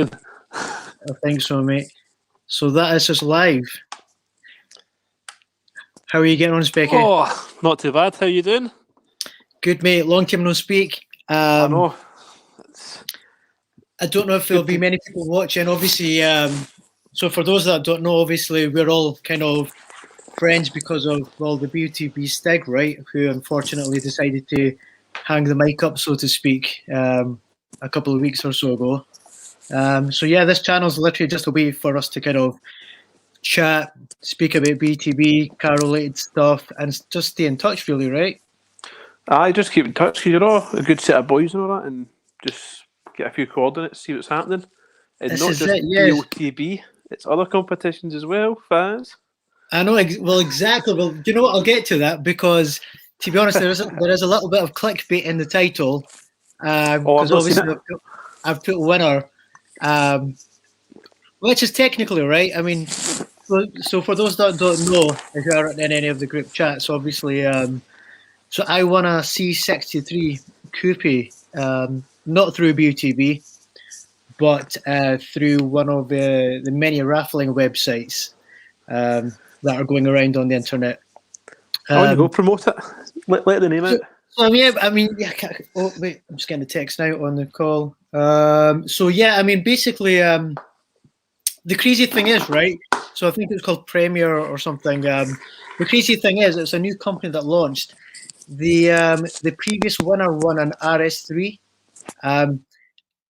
I think so, mate. So that is us live. How are you getting on, Specky? Oh, not too bad. How you doing? Good, mate. Long time no speak. I know. I don't know if there'll be many people watching. Obviously, so for those that don't know, obviously we're all kind of friends because of, well, the BUTB Stig, right? Who unfortunately decided to hang the mic up, so to speak, a couple of weeks or so ago. So yeah, this channel's literally just a way for us to kind of chat, speak about BTB, car-related stuff, and just stay in touch, really, right? I just keep in touch because you're all a good set of boys and all that, and just get a few coordinates, see what's happening. And This not is just it, yes. BOTB, it's other competitions as well, fans. I know, well, exactly. Well, do you know what? I'll get to that because, to be honest, there is a little bit of clickbait in the title. Because obviously I've put winner, which is technically right. I mean, so for those that don't know, if you aren't in any of the group chats, obviously, so I won a C63 coupe, not through BUTB, but through one of the many raffling websites that are going around on the internet. On you go, promote it. Let the name out. So yeah, I mean, yeah. Oh wait, I'm just getting the text now on the call. So yeah, I mean, basically, the crazy thing is, right? So I think it's called Premier or something. The crazy thing is, it's a new company that launched. The previous winner won an RS3, and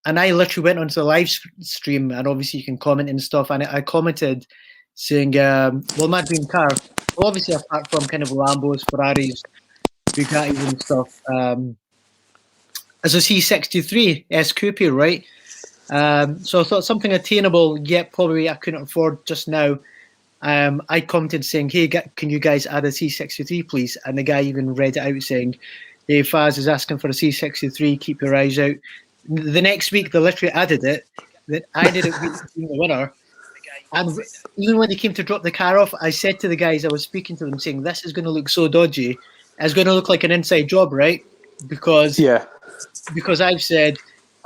I literally went onto the live stream, and obviously you can comment and stuff. And I commented saying, "Well, my dream car, well, obviously apart from kind of Lambos, Ferraris, Bugattis and stuff, as a C63 S Coupe, right? So I thought something attainable, yet probably I couldn't afford just now. I commented saying, "Hey, can you guys add a C63, please?" And the guy even read it out saying, "Hey, Faz is asking for a C63. Keep your eyes out." The next week, they literally added it. That I did it being the winner. And even when they came to drop the car off, I said to the guys, I was speaking to them, saying, "This is going to look so dodgy. It's going to look like an inside job, right?" Because I've said,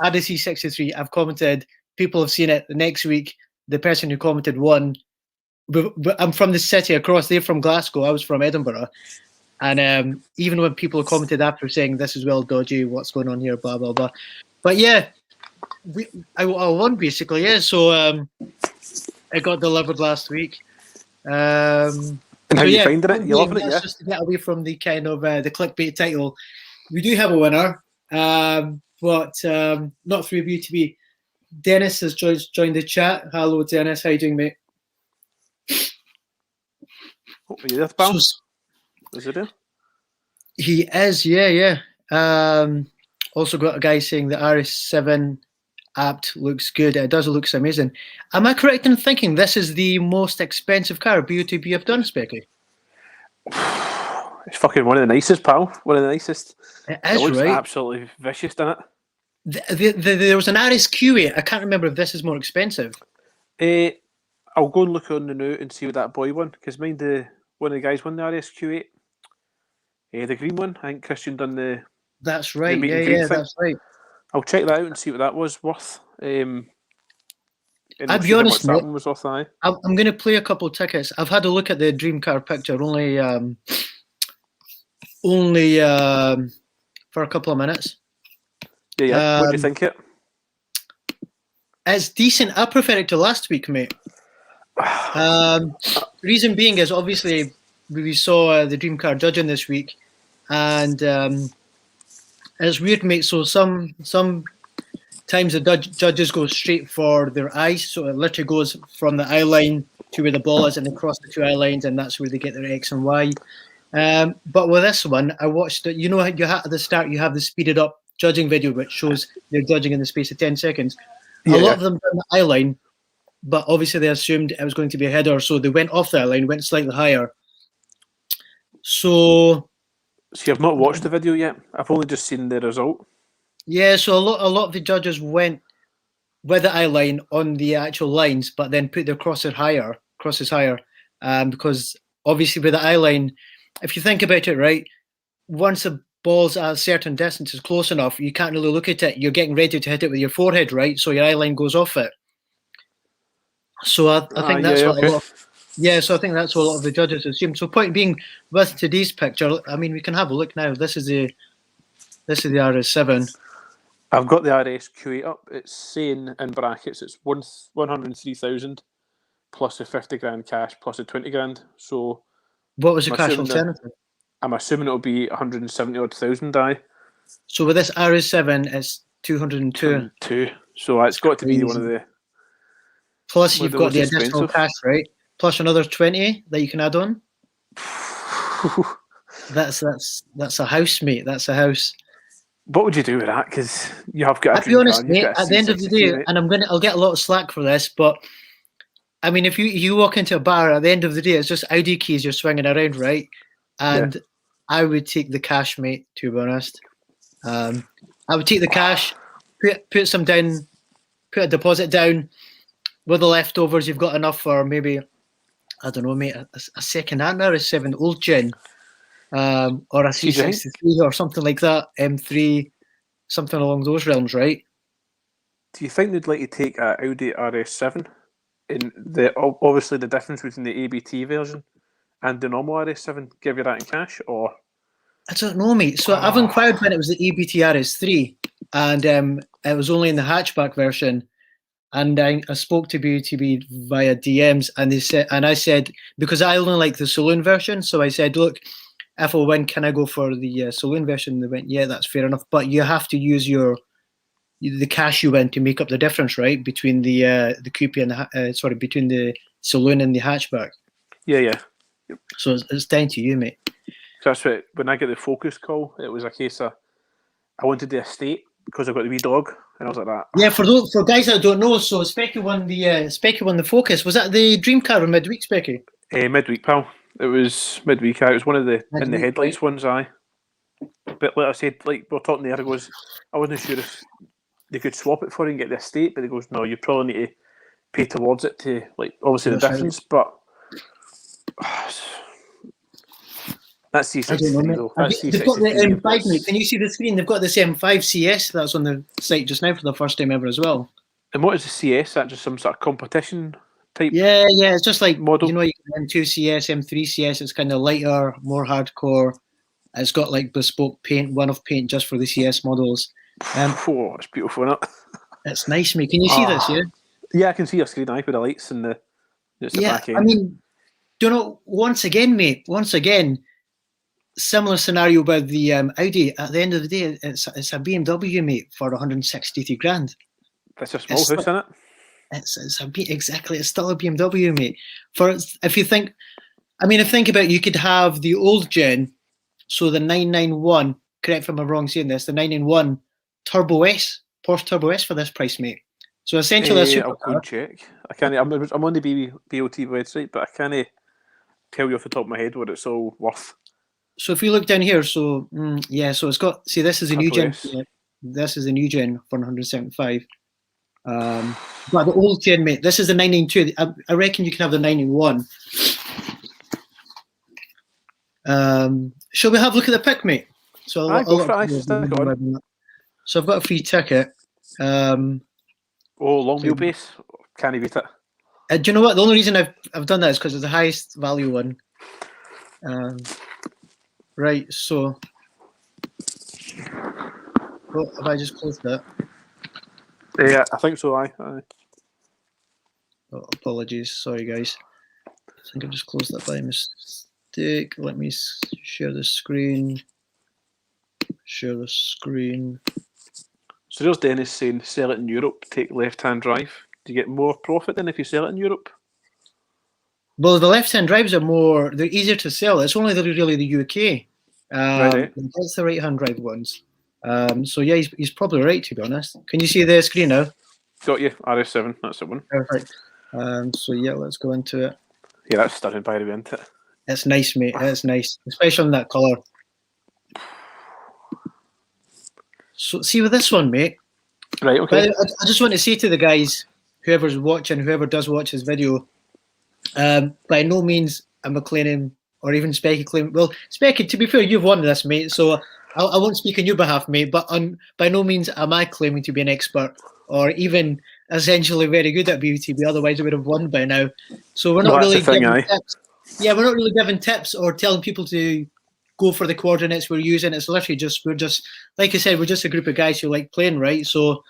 add a C63. I've commented. People have seen it. The next week, the person who commented won. I'm from the city across. They're from Glasgow. I was from Edinburgh. And even when people commented after saying this is well dodgy, what's going on here, blah, blah, blah. But yeah, I won basically, yeah. So it got delivered last week. And how you finding it? You loving it, yeah? Just to get away from the kind of the clickbait title. We do have a winner, but not through BTB. Dennis has joined the chat. Hello, Dennis. How you doing, mate? Are you there, pal? Is he there? He is, yeah. Also got a guy saying the RS7 apt looks good. It does, looks amazing. Am I correct in thinking this is the most expensive car BUTB have done, Specky? It's fucking one of the nicest, pal. One of the nicest. It is, looks right? Absolutely vicious, doesn't it? There was an RSQ8. I can't remember if this is more expensive. I'll go and look on the note and see what that boy won, because one of the guys won the RSQ8. The green one. I think Christian done the. That's right. Yeah, that's right. I'll check that out and see what that was worth. I'll be honest, mate, was worth, I'm going to play a couple of tickets. I've had a look at the dream car picture only for a couple of minutes. Yeah. What do you think it? It's decent. I prefer it to last week, mate. Reason being is obviously we saw the dream car judging this week, and it's weird, mate. So sometimes the judges go straight for their eyes, so it literally goes from the eye line to where the ball is, and they cross the two eye lines, and that's where they get their X and Y. But with this one, I watched it. You know, at the start you have the speeded up judging video, which shows they're judging in the space of 10 seconds. A lot of them done the eye line, but obviously they assumed it was going to be a header, so they went off the eye line, went slightly higher. So I've not watched the video yet. I've only just seen the result. Yeah, so a lot of the judges went with the eye line on the actual lines, but then put their crosses higher, because obviously with the eye line, if you think about it, right, once a ball's at a certain distance is close enough, you can't really look at it. You're getting ready to hit it with your forehead, right? So your eye line goes off it. So I think that's what a lot of, so I think that's what a lot of the judges assume. So point being, with today's picture, I mean, we can have a look now. This is the RS7. I've got the RSQ8 up. It's saying in brackets it's 103,000 plus a 50 grand cash plus a 20 grand. So what was the cash alternative? I'm assuming it'll be 170 odd thousand. So with this RS7, it's 202. So it's got to be one of the. Plus you've got the additional cash, right? Plus another 20 that you can add on. That's a house, mate. That's a house. What would you do with that? Because you have got. I'll be honest, mate. At the end of the day, and I'll get a lot of slack for this, but I mean, if you walk into a bar at the end of the day, it's just Audi keys you're swinging around, right? And I would take the cash, mate. To be honest, I would take the cash, put some down, put a deposit down. With the leftovers, you've got enough for maybe, I don't know, mate, a second-hand RS7 old gen, or a C63 or something like that, M3, something along those realms, right? Do you think they'd like to take an Audi RS7 in obviously the difference between the ABT version and the normal RS7, give you that in cash, or? I don't know, mate. So I've inquired when it was the ABT RS3, and it was only in the hatchback version. And I spoke to BOTB via DMs, and I said, because I only like the saloon version, so I said, look, if I win, can I go for the saloon version? They went, yeah, that's fair enough, but you have to use the cash you win to make up the difference, right, between the coupe and between the saloon and the hatchback. Yeah. Yep. So it's down to you, mate. That's right. When I get the Focus call, it was a case of I wanted the estate because I've got the wee dog. And I was like that. Yeah, for guys that don't know, so Specky won the Focus. Was that the dream car or midweek, Specky? Midweek, pal. It was midweek. It was one of the in the headlights ones. But like I said, like we were talking there, I wasn't sure if they could swap it for you and get the estate, but he goes, no, you probably need to pay towards it to obviously the difference. Right. But that's C63 though. They've got the M5, mate. Can you see the screen? They've got this M5 CS that's on the site just now for the first time ever as well. And what is the CS? Is that just some sort of competition type? Yeah. It's just like model. You can M2 CS, M3 CS. It's kind of lighter, more hardcore. It's got like bespoke paint, one-off paint just for the CS models. It's beautiful, isn't it? It's nice, mate. Can you see this? Yeah. Yeah, I can see your screen. With the lights and the back end. I mean, once again. Similar scenario with the Audi. At the end of the day, it's a BMW, mate, for 163 grand. That's a small house, isn't it? It's still a BMW, mate. If you think about, you could have the old gen, so the 991. Correct me if I'm wrong saying this. The 991 Turbo S, Porsche Turbo S for this price, mate. So essentially, I'll go and check. I can't. I'm on the BOT website, but I can't tell you off the top of my head what it's all worth. So if you look down here, so it's got. See, this is a new gen. This is a new gen for 175. But the old gen, mate, this is the 992. I reckon you can have the 991. Shall we have a look at the pick, mate? So So I've got a free ticket. Long wheelbase. Can't beat it. Do you know what? The only reason I've done that is because it's the highest value one. Right, so have I just closed that? Yeah, I think so. Aye. Oh, apologies, sorry guys. I think I've just closed that by mistake. Let me share the screen. So there's Dennis saying sell it in Europe, take left-hand drive. Do you get more profit than if you sell it in Europe? Well, the left-hand drives they're easier to sell. It's only really the UK. Right. That's the right-hand drive ones. So yeah, he's probably right, to be honest. Can you see the screen now? Got you. RS7, that's the one. Perfect. So yeah, let's go into it. Yeah, that's stunning by the way, isn't it? It's nice, mate. It's nice, especially in that colour. So see with this one, mate. Right, okay. I just want to say to the guys, whoever does watch this video, by no means am I claiming, or even Specky claiming. Well, Specky, to be fair, you've won this, mate. So I won't speak on your behalf, mate, but by no means am I claiming to be an expert or even essentially very good at BUTB. Otherwise, I would have won by now. So we're Well, not that's the really thing, giving aye. tips. Yeah, we're not really giving tips or telling people to go for the coordinates we're using. It's literally we're just like I said, we're just a group of guys who like playing, right? So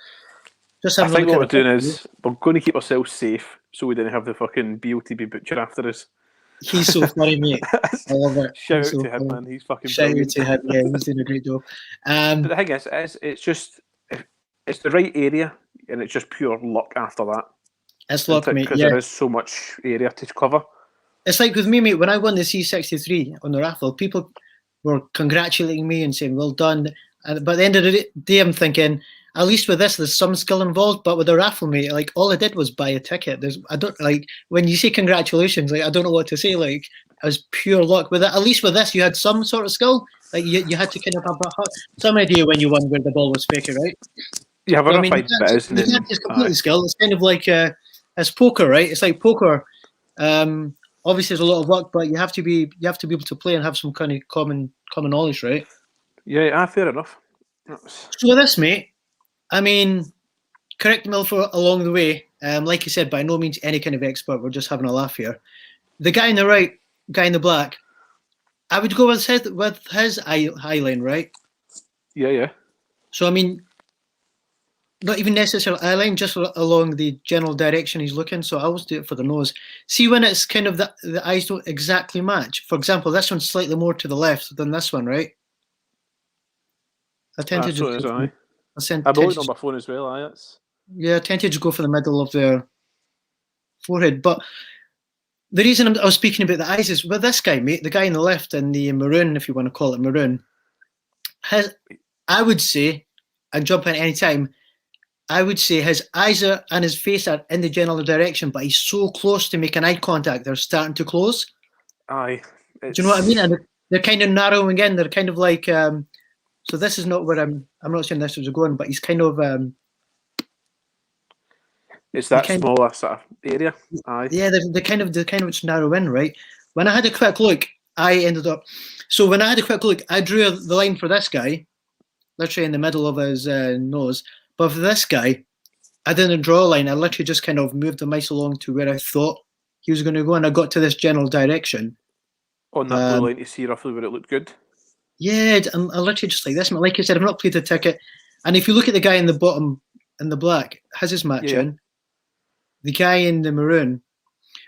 just I having a think look what at we're the doing picture. is we're going to keep ourselves safe so we didn't have the fucking BOTB butcher after us. He's so funny, mate. I love it. Shout He's out so to him, funny. man. He's fucking Shout out brilliant. to him. Yeah, he's doing a great job. But the thing is, it's just it's the right area, and it's just pure luck after that. It's luck, mate. Because Yeah. there is so much area to cover. It's like with me, mate, when I won the C63 on the raffle, people were congratulating me and saying, well done. But at the end of the day, I'm thinking, at least with this, there's some skill involved. But with the raffle, mate, like all I did was buy a ticket. I don't like when you say congratulations, like I don't know what to say. Like it was pure luck. With it, at least with this, you had some sort of skill. Like you had to kind of have some idea when you won where the ball was faking, right? You have a So, I rough mean, idea, you can't just completely skill. It's kind of like it's poker, right? It's like poker. Obviously, there's a lot of luck, but you have to be able to play and have some kind of common knowledge, right? Yeah, fair enough. So with this, mate, I mean, correct me along the way. Like you said, by no means any kind of expert. We're just having a laugh here. The guy in the right, guy in the black, I would go with his eye line, right? Yeah. So I mean, not even necessarily eye line, just along the general direction he's looking. So I always do it for the nose. See when it's kind of the eyes don't exactly match. For example, this one's slightly more to the left than this one, right? I tend to just. So is I. I'm looking on my phone as well. I tend to just go for the middle of their forehead. But the reason I was speaking about the eyes is with this guy, mate, the guy on the left in the maroon, if you want to call it maroon, I would say, and jump in any time, I would say his eyes and his face are in the general direction, but he's so close to making eye contact, they're starting to close. Aye. Do you know what I mean? And they're kind of narrowing in. They're kind of like, so this is not where I'm not saying this was going, but he's kind of, it's that smaller sort of area. Aye. Yeah, they kind of just narrow in, right? When I had a quick look, when I had a quick look, I drew the line for this guy, literally in the middle of his nose. But for this guy, I didn't draw a line. I literally just kind of moved the mice along to where I thought he was going to go, and I got to this general direction. On that blue line to see roughly where it looked good. Yeah, I'm literally just like this. Like I said, I've not played the ticket. And if you look at the guy in the bottom, in the black, has his matching. Yeah. The guy in the maroon,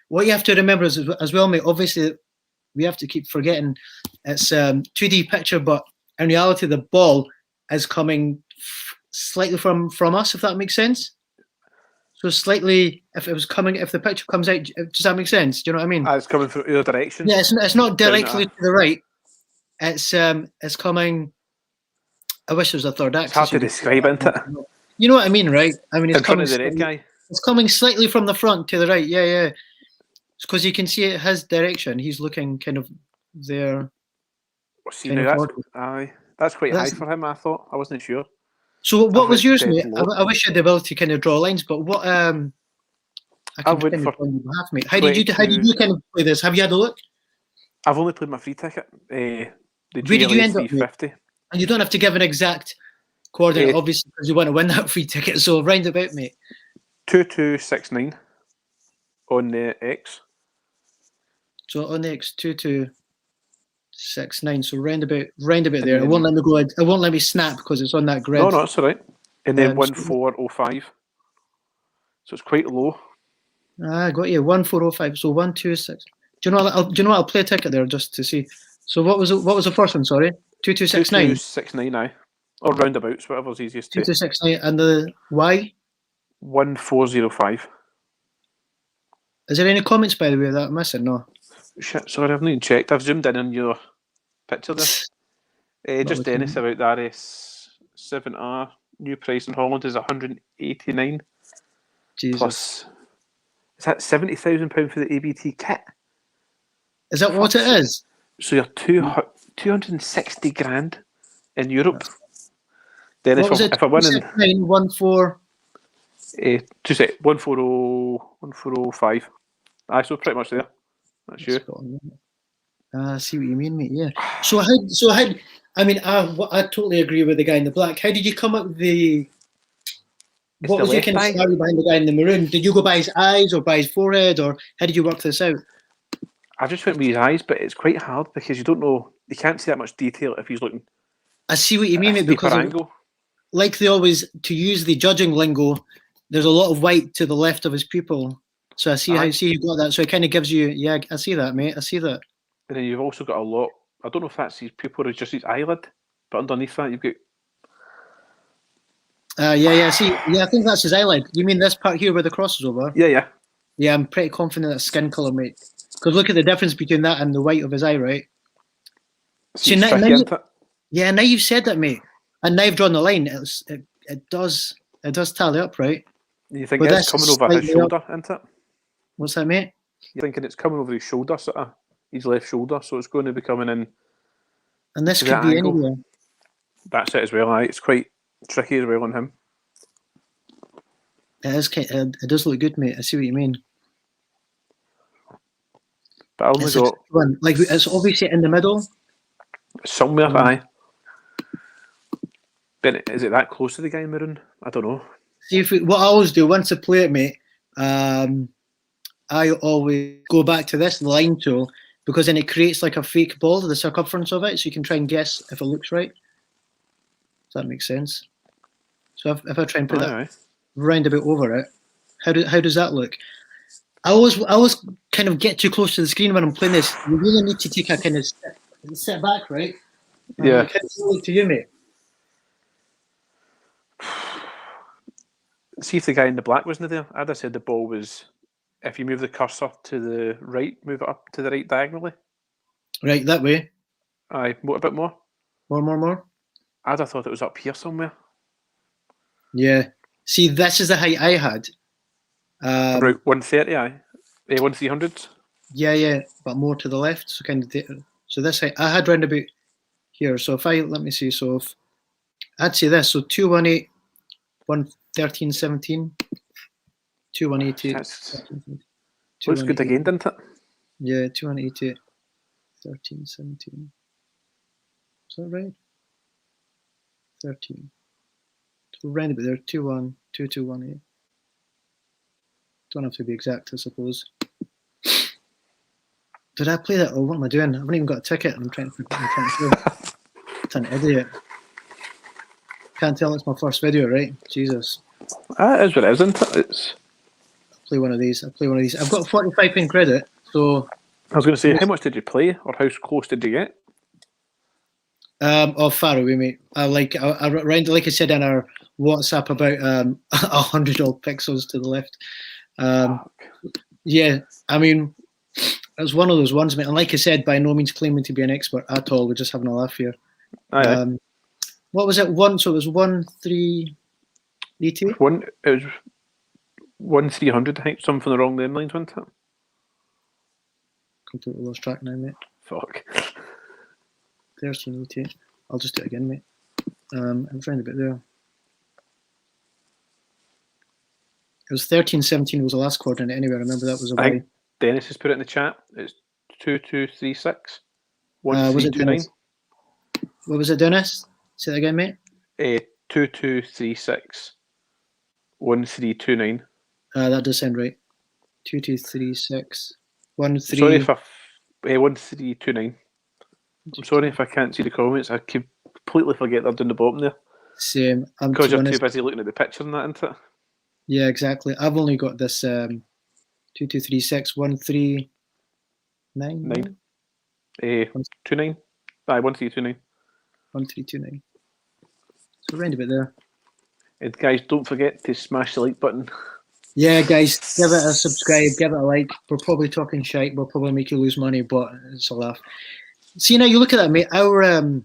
what you have to remember is, as well, mate, obviously, we have to keep forgetting it's 2D picture, but in reality, the ball is coming slightly from us, if that makes sense. So slightly, if the picture comes out, does that make sense? Do you know what I mean? It's coming from either direction. Yeah, it's not directly to the right. It's coming. I wish there was a third axis. It's hard to describe, isn't it? You know what I mean, right? I mean, it's in front of the red guy. It's coming slightly from the front to the right. Yeah. It's because you can see it his direction. He's looking kind of there. See, now that's quite high for him. I thought. I wasn't sure. So what was yours, mate? I wish you had the ability to kind of draw lines, but what? I went for half, mate. How did you kind of play this? Have you had a look? I've only played my free ticket. The Where did you end up? 350. And you don't have to give an exact coordinate, obviously, because you want to win that free ticket. So round about, mate. 2269 on the X. So on the X 2269. So round about there. It won't let me go. It won't let me snap because it's on that grid. No, it's all right. And then 1405. So it's quite low. I got you 1405. So 126. Do you know what? I'll play a ticket there just to see. So what was the first one? Sorry, 2269. 2269 now, or roundabouts, whatever's easiest. 2269 and the Y. 1405. Is there any comments, by the way, that I'm missing? No. Shit, sorry, I've not even checked. I've zoomed in on your picture there. Just Dennis about the RS7R. New price in Holland is 189. Jesus. Plus, is that £70,000 for the ABT kit? Is that what it is? So you're 260 grand in Europe. Dennis, if I win in 1405. Aye, so pretty much there. That's you. I see what you mean, mate. Yeah. So I mean, I totally agree with the guy in the black. How did you come up with the? It's What the was your left kind of eye. story behind the guy in the maroon? Did you go by his eyes or by his forehead, or how did you work this out? I just went with his eyes, but it's quite hard because you don't know. You can't see that much detail if he's looking I see what you at mean, a mate, steeper because angle. like they always to use the judging lingo, there's a lot of white to the left of his pupil. So I see how Aye. you got that. So it kind of gives you, yeah, I see that, mate. I see that. And then you've also got a lot. I don't know if that's his pupil or just his eyelid, but underneath that you've got. Yeah. See, yeah, I think that's his eyelid. You mean this part here where the cross is over? Yeah. Yeah, I'm pretty confident that's skin color, mate. Because look at the difference between that and the white of his eye, right? See, So it's tricky, isn't it? yeah, now you've said that, mate, and now I've drawn the line. It does tally up, right? You think But it's that's coming over his shoulder, isn't it? What's that, mate? You're thinking it's coming over his shoulder, sort of his left shoulder, so it's going to be coming in And this to could that be angle. anywhere. That's it as well. Aye. It's quite tricky as well on him. It does look good, mate. I see what you mean. But I only It's got like it's obviously in the middle. somewhere. Aye. But is it that close to the guy in maroon? I don't know. See what I always do once I play it, mate. I always go back to this line tool because then it creates like a fake ball, the circumference of it, so you can try and guess if it looks right. Does that make sense? So if I try and put that roundabout over it, how does that look? I always kind of get too close to the screen when I'm playing this. You really need to take a kind of step back, right? Yeah. How does it look to you, mate? See if the guy in the black wasn't there. I'd have said the ball was. If you move the cursor to the right, move it up to the right diagonally. Right, that way. Aye, a bit more. More. I'd have thought it was up here somewhere. Yeah. See, this is the height I had. About 130, aye. 1300s. Yeah, but more to the left. So kind of. So this height I had round about here. So if let me see. So if I'd say this. So 218, 113, 17. 2188. Looks good again, didn't it? Yeah, 2188, 13, 17. Is that right? 13. So round about there, 21, 2218. Don't have to be exact, I suppose. Did I play that? Oh, what am I doing? I haven't even got a ticket. I'm trying to play. I'm an idiot. Can't tell it's my first video, right? Jesus. That is what it is, isn't it? It's. Play one of these. I've got 45 credit, so. I was going to say, how much did you play, or how close did you get? Far away, mate. Like I said in our WhatsApp, about 100 odd pixels to the left. Yeah, I mean, it was one of those ones, mate. And like I said, by no means claiming to be an expert at all. We're just having a laugh here. Aye. What was it? So it was 1-3-80. It was 1-300. I think something along them lines, wasn't it? Completely lost track now, mate. Fuck. 1380. I'll just do it again, mate. I'm trying a bit there. It was 1317 was the last coordinate anyway. I remember that was a I think Dennis has put it in the chat. It's 2236 1329. What was it, Dennis? Say that again, mate. 2236 1329. That does sound right. 2236 13. Sorry if 1329. I'm sorry if I can't see the comments. I completely forget they're down the bottom there. Same. Because you're too busy looking at the picture and that, isn't it? Yeah, exactly. I've only got this 2236 139. 29. Aye, 1329. 1329. So round a bit there. And guys, don't forget to smash the like button. Yeah, guys, give it a subscribe, give it a like. We're probably talking shite. We'll probably make you lose money, but it's a laugh. See, now you look at that, mate. Our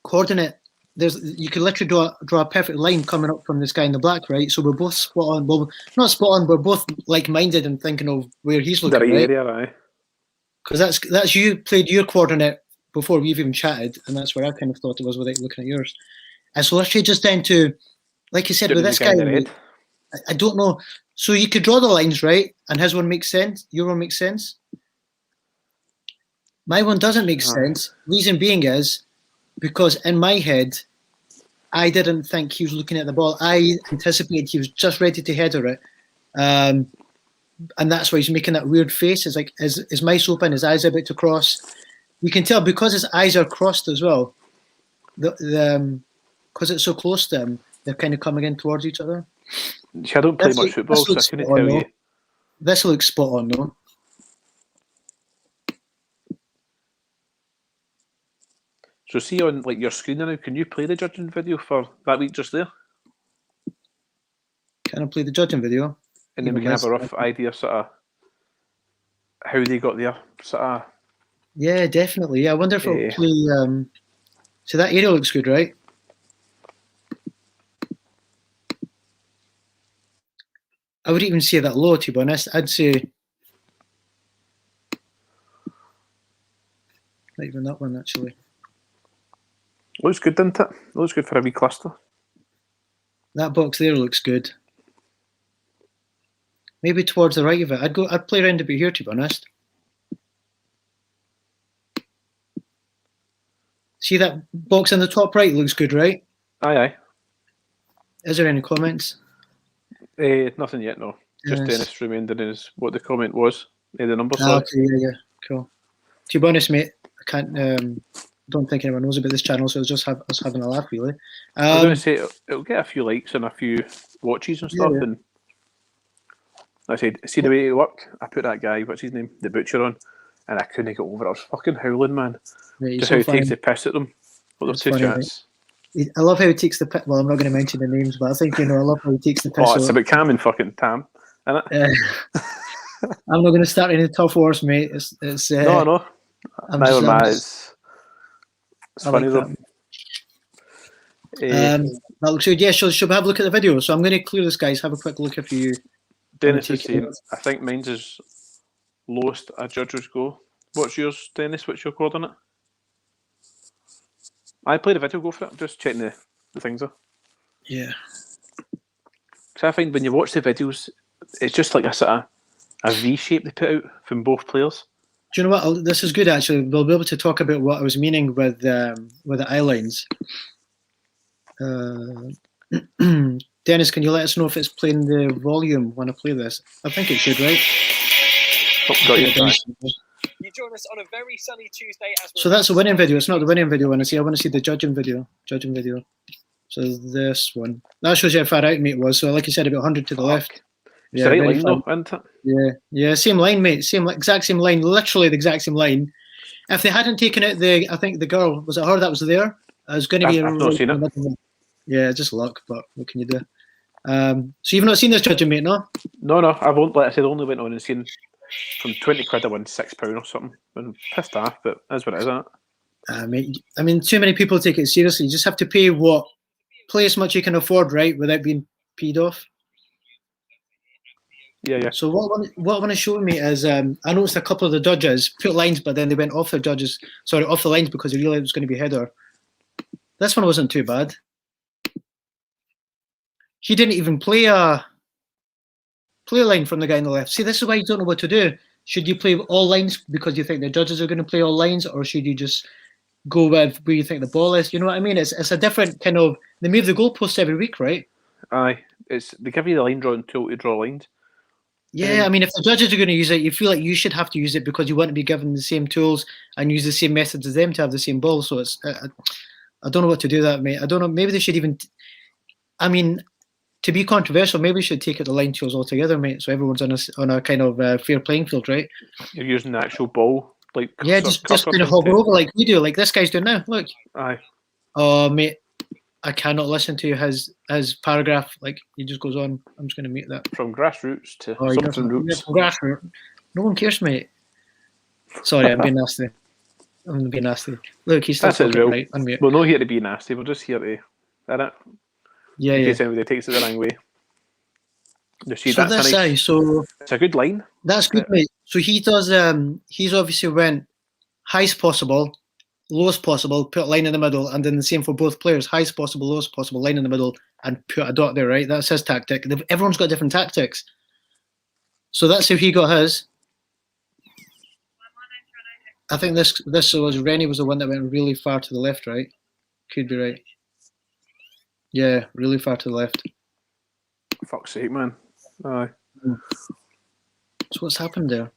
coordinate, you could literally draw a perfect line coming up from this guy in the black, right? So we're both spot on. Well, not spot on. We're both like-minded and thinking of where he's looking, right? Area, aye. Because that's you played your coordinate before we've even chatted, and that's where I kind of thought it was without looking at yours. And so literally just down to, like you said, with this guy, I don't know. So you could draw the lines, right? And his one makes sense. Your one makes sense. My one doesn't make sense. Reason being is because in my head, I didn't think he was looking at the ball. I anticipated he was just ready to header it. And that's why he's making that weird face. It's like his mouth's open, his eyes are about to cross. You can tell because his eyes are crossed as well. Because it's so close to him, they're kind of coming in towards each other. I don't play much football, so I couldn't tell you. This looks spot on, though. So see on like your screen now, can you play the judging video for that week just there? Can I play the judging video? And then we can have a rough idea sort of how they got there. Sort of. Yeah, definitely. Yeah, I wonder if it'll play. So that area looks good, right? I wouldn't even say that low, to be honest. I'd say not even that one, actually. Looks good, doesn't it? Looks good for a wee cluster. That box there looks good. Maybe towards the right of it. I'd play around a bit here, to be honest. See that box in the top right looks good, right? Aye, aye. Is there any comments? Nothing yet, no. Just Dennis reminding us what the comment was. The number. Okay, yeah, cool. To be honest, mate, I can't. Don't think anyone knows about this channel, so it's just us having a laugh, really. I was going to say it'll get a few likes and a few watches and stuff, and I said, see the way it worked. I put that guy, what's his name, the butcher on, and I couldn't get over it. I was fucking howling, man. Right, just how he takes the piss at them. What two chats. I love how he takes the piss. Well, I'm not going to mention the names, but I think I love how he takes the piss. Oh, it's about Cam and fucking Tam, isn't it? I'm not going to start any tough wars, mate. It's no. Neither am I. It's funny though. That looks good. Yeah, should we have a look at the video? So I'm going to clear this, guys. Have a quick look if you. Dennis is saying, I think mine's is lowest a judges go. What's yours, Dennis? What's your coordinate? I played a video, go for it. I'm just checking the things there. Yeah. Because I find when you watch the videos, it's just like a sort of a V shape they put out from both players. Do you know what? This is good, actually. We'll be able to talk about what I was meaning with the eye lines. Dennis, can you let us know if it's playing the volume when I play this? I think it should, right? Oh, got you. You join us on a very sunny Tuesday. So that's the winning video. It's not the winning video. I want to see the judging video. So this one. That shows you how far out mate was. So like I said, about 100 to the left. It's the right line though, isn't it? Yeah, same line, mate. Exact same line. Literally the exact same line. If they hadn't taken out I think the girl, was it her that was there? I was going to be. I've not seen it. Yeah, just luck, but what can you do? So you've not seen this judging, mate, no? No. I've only, like I said, only went on and seen from 20 quid I won £6 or something. I'm pissed off, but that's what it is, isn't it? Mate, I mean, too many people take it seriously. You just have to play as much you can afford, right, without being peed off. Yeah. So what I want to show me is I noticed a couple of the judges put lines, but then they went off the lines because they realised it was going to be a header. This one wasn't too bad. He didn't even play a line from the guy on the left. See, this is why you don't know what to do. Should you play all lines because you think the judges are going to play all lines, or should you just go with where you think the ball is? You know what I mean? It's a different kind of. They move the goalposts every week, right? Aye, they give you the line drawing tool to draw lines. Yeah, I mean, if the judges are going to use it, you feel like you should have to use it because you want to be given the same tools and use the same methods as them to have the same ball. So it's, I don't know what to do that, mate. I don't know. Maybe they should even. I mean, to be controversial, maybe we should take out the line tools altogether, mate. So everyone's on a kind of fair playing field, right? You're using the actual ball, like just kind of hover over like you do, like this guy's doing now. Look. Aye. Oh, mate, I cannot listen to his paragraph. Like he just goes on. I'm just going to mute that. From grassroots to something roots. From grassroots. No one cares, mate. Sorry, I'm being nasty. Look, he's still talking, right. Unmute. We're not here to be nasty. We're just here to, edit. Yeah, in case anybody takes it the wrong way. See, so that's nice. So it's a good line. That's good, mate. So he does. He's obviously went highest possible, lowest possible, put a line in the middle, and then the same for both players: highest possible, lowest possible, line in the middle, and put a dot there. Right? That's his tactic. Everyone's got different tactics. So that's how he got his. I think this was Rennie was the one that went really far to the left, right? Could be right. Yeah, really far to the left. Fuck's sake, man. Aye. So what's happened there?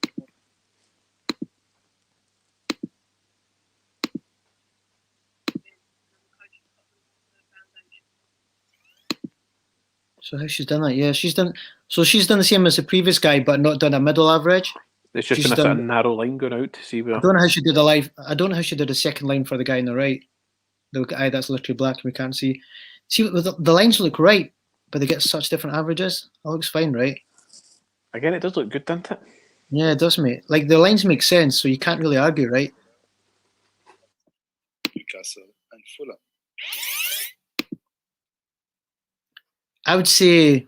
So how she's done that? Yeah, she's done. So she's done the same as the previous guy, but not done a middle average. It's just She's been a sort of done- narrow line going out to see where. I don't know how she did I don't know how she did a second line for the guy on the right. The guy that's literally black and we can't see. See, the lines look right, but they get such different averages. It looks fine, right? Again, it does look good, doesn't it? Yeah, it does, mate. Like the lines make sense, so you can't really argue, right? Newcastle and Fulham. I would say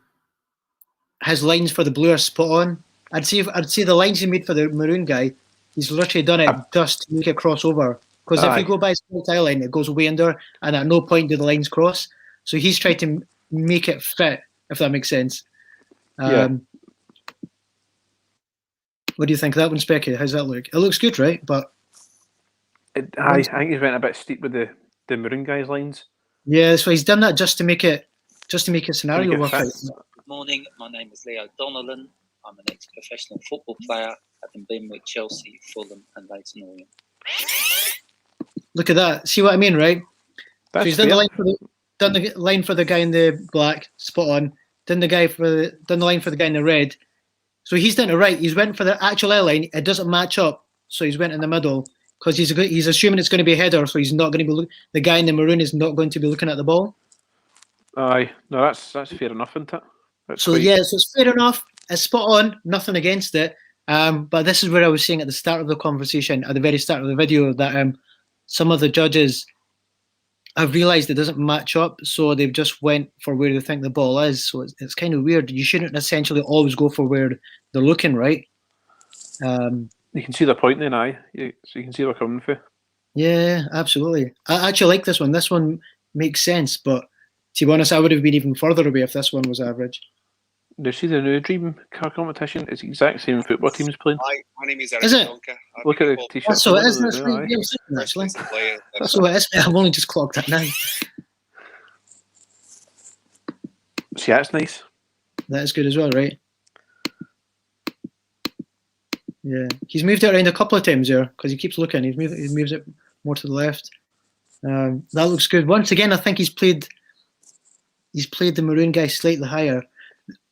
his lines for the blue are spot on. I'd say the lines he made for the maroon guy, he's literally done it just to make it cross over. Because if you go by his eye line, it goes way under, and at no point do the lines cross. So he's tried to make it fit, if that makes sense. Yeah. What do you think of that one, Specky? How's that look? It looks good, right? But I think he's went a bit steep with the maroon guy's lines. yeah, so he's done that just to make a scenario work out. Good morning. My name is Leo Donnellan. I'm an ex-professional football player, having been with Chelsea, Fulham, and Leighton Orient. Look at that. See what I mean, right? That's so he's done the line for the guy in the black, spot on. Done the line for the guy in the red. So he's done it right. He's went for the actual eye line. It doesn't match up, so he's went in the middle because he's assuming it's going to be a header. So he's not going to be the guy in the maroon is not going to be looking at the ball. Aye, no, that's fair enough, isn't it? So it's fair enough. It's spot on. Nothing against it. But this is where I was saying at the start of the conversation, at the very start of the video, that some of the judges have realised it doesn't match up, so they've just went for where they think the ball is. So it's kind of weird. You shouldn't essentially always go for where they're looking, right? You can see the point then, aye. So you can see where they're coming from. Yeah, absolutely. I actually like this one. This one makes sense, but to be honest, I would have been even further away if this one was average. Do you see the new Dream Car competition? It's the exact same football teams playing. Hi, my name is Eric. Is it? Look at the t-shirt. So it is colour, actually. Player. So it is. I've only just clocked that now. See, that's nice. That is good as well, right? Yeah, he's moved it around a couple of times there because he keeps looking. He moves it more to the left. That looks good. Once again, I think he's played the maroon guy slightly higher.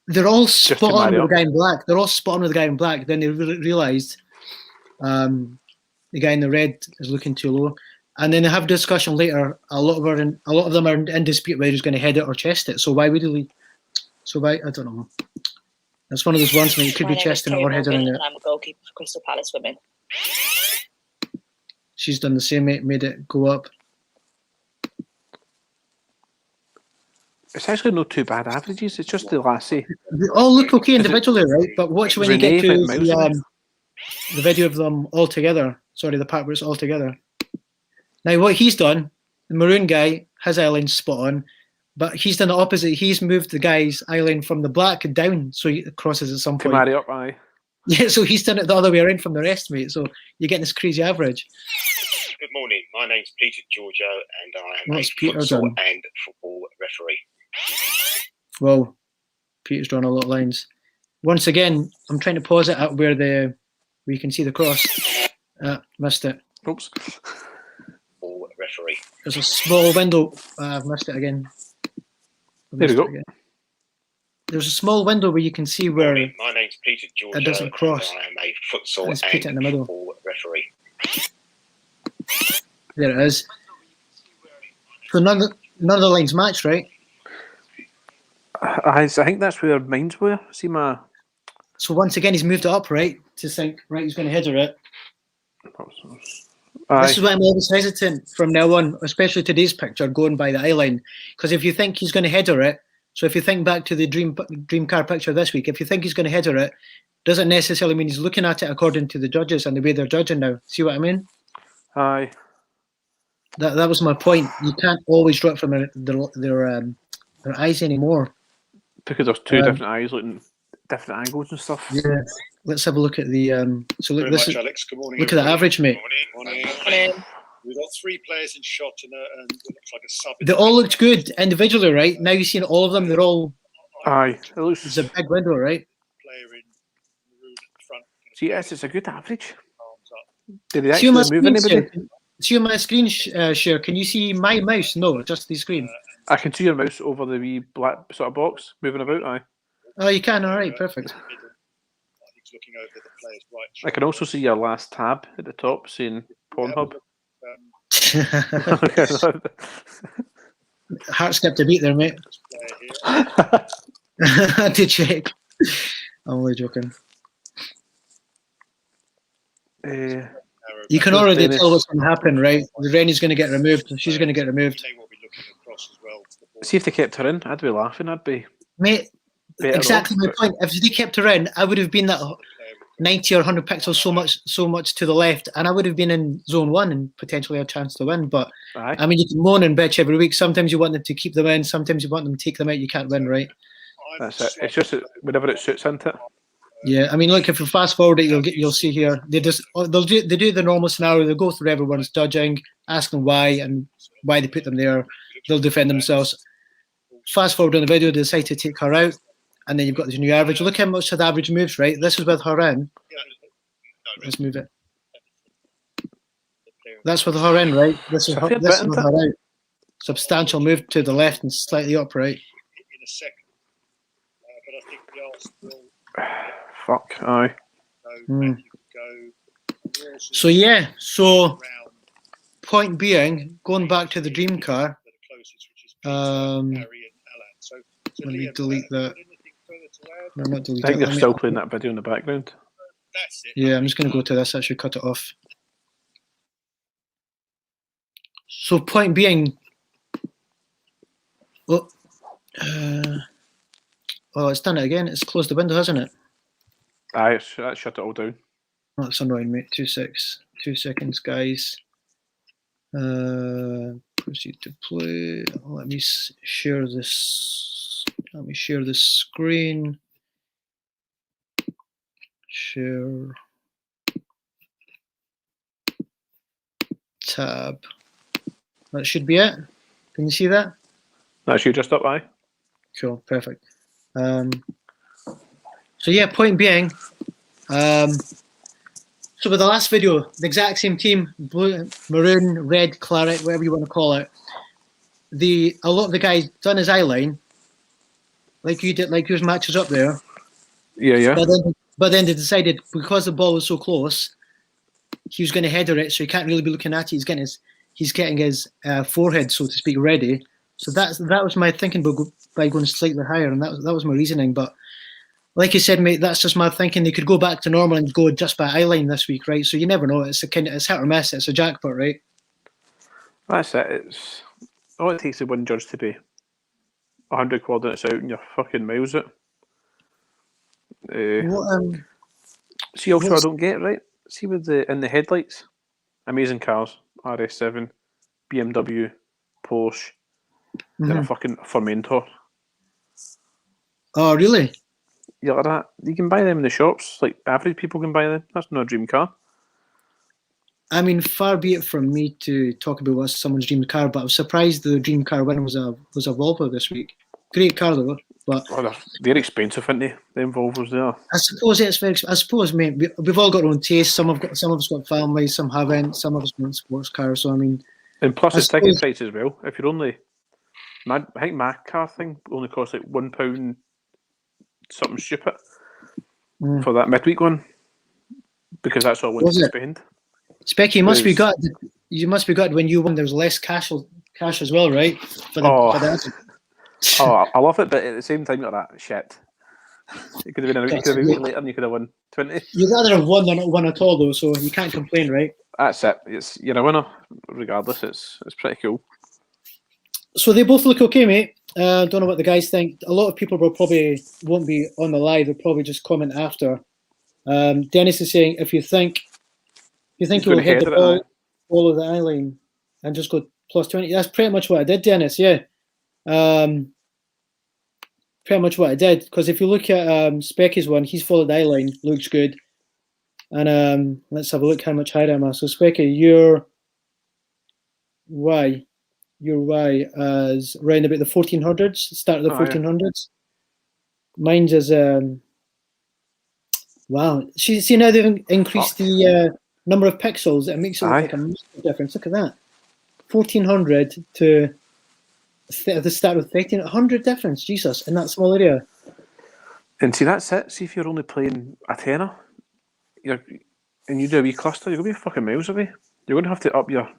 They're all spot on with the guy in black. They're all spot on with the guy in black. Then they realised the guy in the red is looking too low, and then they have a discussion later. A lot of them are in dispute whether he's going to head it or chest it. So why would he? So why? I don't know. That's one of those ones where you could be chesting it or heading it. And I'm a goalkeeper for Crystal Palace Women. She's done the same. Made it go up. It's actually not too bad averages. It's just the lassie. They all look okay individually, right? But watch when you get to the video of them all together. Sorry, the part where it's all together. Now, what he's done, the maroon guy, his eye line's spot on, but he's done the opposite. He's moved the guy's eye line from the black down, so he crosses at some point. Marry up, aye. Yeah, so he's done it the other way around from the rest, mate. So you're getting this crazy average. Good morning. My name's Peter Giorgio, and I am What's a Peter futsal done? and football referee. Well, Peter's drawn a lot of lines. Once again, I'm trying to pause it at where you can see the cross. Missed it. Oops. Football referee. There's a small window. I've missed it again. There we go. There's a small window where you can see where Morning. My name's Peter Giorgio, it doesn't cross. and I am a futsal Let's put it in the middle. and football referee. There it is. So none of the lines match, right? I think that's where mines were. See my. So once again, he's moved it up, right? To think, right, he's going to header it. Aye. This is why I'm always hesitant from now on, especially today's picture, going by the eye line. Because if you think he's going to header it, so if you think back to the dream car picture this week, if you think he's going to header it, doesn't necessarily mean he's looking at it according to the judges and the way they're judging now. See what I mean? Aye. That was my point. You can't always draw it from their eyes anymore. Because there's two different eyes looking different angles and stuff. Yeah. Let's have a look at the. So look, Very this much, is. Alex. Good morning. Look at the average, mate. Morning. Morning. We've got 3 players in shot and it looks like a sub. They all looked good individually, right? Now you've seen all of them. They're all. Aye, it looks. It's a big window, right? Player in maroon at the front. See, yes, it's a good average. Arms up. Did they See on my actually move screen, anybody? share. See on my screen share. Can you see my mouse? No, just the screen. I can see your mouse over the wee black sort of box moving about. Aye. Oh, you can. All right, perfect. He's looking over the player's right. I can also see your last tab at the top saying Pornhub. Heart skipped a beat there, mate. Player here. I did check. I'm only joking. You can already Dennis. tell what's going to happen, right? The Rennie's going to get removed. She's going to get removed. They will be looking across as well to the ball. See if they kept her in, I'd be laughing. I'd be Mate, better exactly off, my but- point. If they kept her in, I would have been that 90 or 100 pixels so much to the left, and I would have been in zone 1 and potentially a chance to win. But Aye. I mean, you can moan and bitch every week. Sometimes you want them to keep them in. Sometimes you want them to take them out. You can't win, right? That's it. It's just that whenever it suits into it. Yeah, I mean, look, if you fast forward it, you'll see here they do the normal scenario. They go through everyone's judging, ask them why and why they put them there. They'll defend themselves. Fast forward on the video, they decide to take her out, and then you've got this new average. Look how much the average moves, right? This is with her in. Let's move it. That's with her in, right? This is It's a fair this bit, is with isn't her out. Substantial move to the left and slightly up, right? In a second. But I think the Arsenal Fuck, aye. go. So yeah, so Round point being, going back to the dream car. the closest, which is Peter, Harry and Alan. So Let me Liam, delete that. anything further to add? No, not delete I think it. they're Let me- still playing that video in the background. That's it. Yeah, I'm just going to go to this. I should cut it off. So point being, oh, it's done it again. It's closed the window, hasn't it? Aye, that shut it all down. That's annoying, mate. 2 seconds, guys. Proceed to play. Let me share this. Let me share the screen. Share. Tab. That should be it. Can you see that? That's you just up, aye. Cool, perfect. So yeah, point being, so with the last video, the exact same team, blue, maroon, red, claret, whatever you want to call it. A lot of the guys done his eye line, like you did, like yours matches up there. Yeah. But then they decided because the ball was so close, he was going to header it, so he can't really be looking at it. He's getting his forehead, so to speak, ready. So that was my thinking by going slightly higher, and that was my reasoning. But like you said, mate, that's just my thinking. They could go back to normal and go just by eye line this week, right? So you never know. It's hit or miss. It's a jackpot, right? That's it. It's all it takes to win judge to be 100 coordinates out and you're fucking miles it. See, also I don't get, right? See with in the headlights, amazing cars, RS7, BMW, Porsche, then a fucking Fermentor. Oh, really? You like that? You can buy them in the shops. Like average people can buy them. That's not a dream car. I mean, far be it from me to talk about what's someone's dream car, but I was surprised the dream car win was a Volvo this week. Great car though, but they're expensive, aren't they? Them Volvos there. I suppose it's very. I suppose, mate, we've all got our own taste. Some of us got families, some haven't. Some of us want sports cars. So I mean, And plus I it's ticket suppose- price as well. If you're only, I think my car thing only costs like £1 something stupid for that midweek one, because that's all I wanted Was to it? spend. Specky, you must be good when you won. There was less cash as well, right? For the Oh, I love it, but at the same time, you're that shit. It could have been a week later, and you could have won 20. You'd rather have won than not won at all, though. So you can't complain, right? That's it. You're a winner, regardless. It's pretty cool. So they both look okay, mate. Don't know what the guys think. A lot of people won't be on the live. They'll probably just comment after. Dennis is saying if you think you will hit the ball of the eye line and just go plus 20. That's pretty much what I did, Dennis. Yeah. Pretty much what I did, because if you look at Specky's one, he's followed the eye line, looks good. And let's have a look how much higher am I. So Specky, you're Y. Your Y as around about the 1400s, start of the Oh, yeah. 1400s. Mine's is wow. See now they've increased the number of pixels. It makes it look Aye. like a massive difference. Look at that, 1400 to the start of 1300 difference. Jesus, in that small area. And see, that's it. See, if you're only playing a tenner, and you do a wee cluster, you're going to be fucking miles away. You're going to have to up your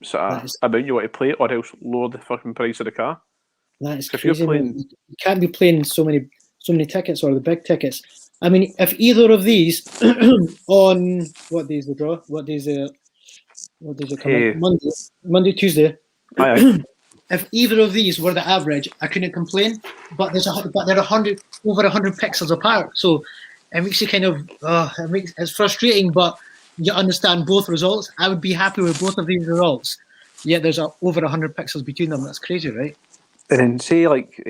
sort of amount you want to play, or else lower the fucking price of the car. That is If you're crazy. playing- You can't be playing so many tickets or the big tickets. I mean, if either of these on what days the draw? What days are coming? Monday, Tuesday. Aye. If either of these were the average, I couldn't complain. But they're over 100 pixels apart, so it makes you kind of it's frustrating. But you understand both results. I would be happy with both of these results. Yet there's over 100 pixels between them. That's crazy, right? And then say like,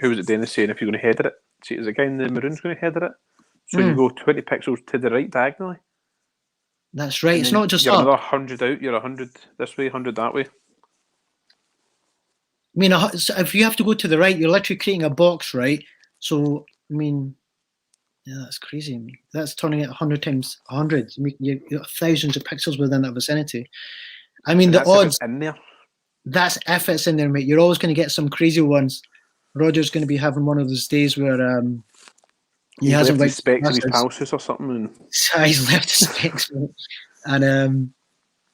who was it Dennis saying if you're going to header it? See, there's a guy in the maroon's going to header it. So you go 20 pixels to the right diagonally. That's right. It's not just you're up. another 100 out. You're 100 this way, 100 that way. I mean, so if you have to go to the right, you're literally creating a box, right? So, I mean, yeah, that's crazy. I mean, that's turning it 100 times 100. You've got thousands of pixels within that vicinity. I mean, And the that's if odds, it's in there. that's if it's in there, mate. You're always going to get some crazy ones. Roger's going to be having one of those days where he hasn't left his wiped specs in his glasses. pal's house or something. And So he's left his specs, mate.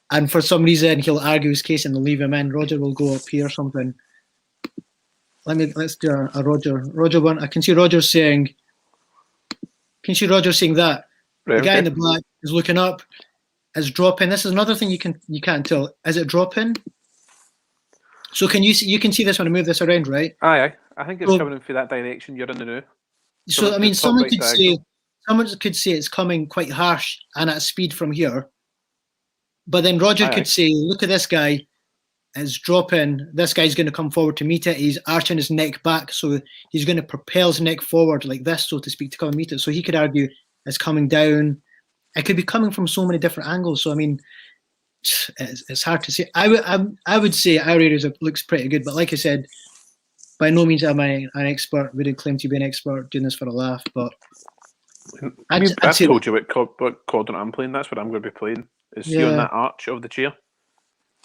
And for some reason he'll argue his case and they'll leave him in. Roger will go up here or something. Let's do a Roger one. I can see Roger saying. Can you see Roger saying that? right, The guy okay. in the black is looking up, is dropping. This is another thing you can't tell. Is it dropping? So can you see this when I move this around, right? Aye. I think it's So- coming in for that direction you're in the now. So I mean, top someone right could diagonal. say it's coming quite harsh and at speed from here. But then Roger Aye. could say, look at this guy, it's dropping. This guy's going to come forward to meet it. He's arching his neck back, so he's going to propel his neck forward like this, so to speak, to come and meet it. So he could argue it's coming down. It could be coming from so many different angles. So I mean, it's hard to say. I would say our area looks pretty good, but like I said, by no means am I an expert. Wouldn't claim to be an expert doing this for a laugh, but I've I'd say told you what quadrant I'm playing. That's what I'm going to be playing. Is see on Yeah. that arch of the chair,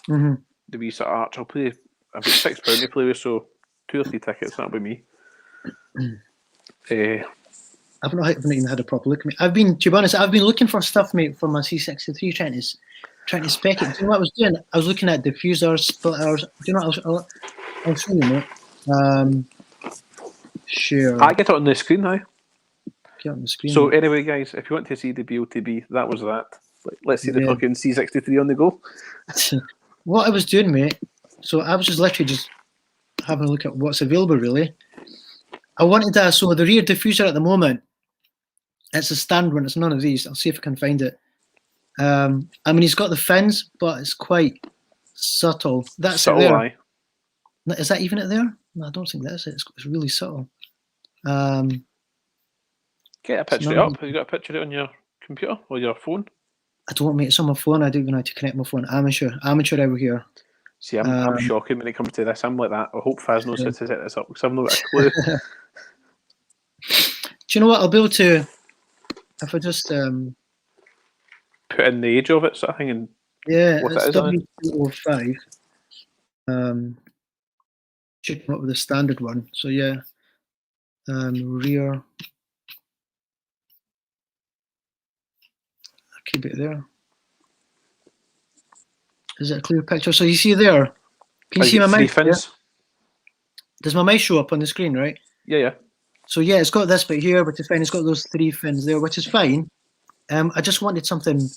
Mhm. the wee sort of arch. I've got £6 to play with, so 2 or 3 tickets. That'll be me. I've not even had a proper look at me. To be honest, I've been looking for stuff, mate, for my C63, trying to spec it. Do you know what I was doing? I was looking at diffusers, splitters. Do you know what I'll show you, mate. Sure. I get it on the screen now. Get on the screen. So mate. anyway, guys, if you want to see the BOTB, that was that. Let's see the Yeah. fucking C63 on the go. What I was doing, mate. So I was literally just having a look at what's available, really. I wanted to. So the rear diffuser at the moment, it's a standard one. It's none of these. I'll see if I can find it. I mean, he's got the fins, but it's quite subtle. That's Subtle it there. eye. Is that even it there? No, I don't think that's it. It's really subtle. Get a picture not- up. Have you got a picture of it on your computer or your phone? I don't, mate. It's on my phone. I don't even know how to connect my phone. Amateur over here. See, I'm shocking when it comes to this. I'm like that. I hope Faz knows how to set this up because I've not got a clue. Do you know what? I'll be able to, if I just, Put in the age of it, sort of thing, and yeah, what it's it is on it. W205. Should come up with a standard one. So yeah, rear. I'll keep it there. Is it a clear picture? So you see there? Can you see my three mouse? Yeah? fins? Does my mouse show up on the screen, right? Yeah. So yeah, it's got this bit here, but it's fine. It's got those 3 fins there, which is fine. I just wanted something.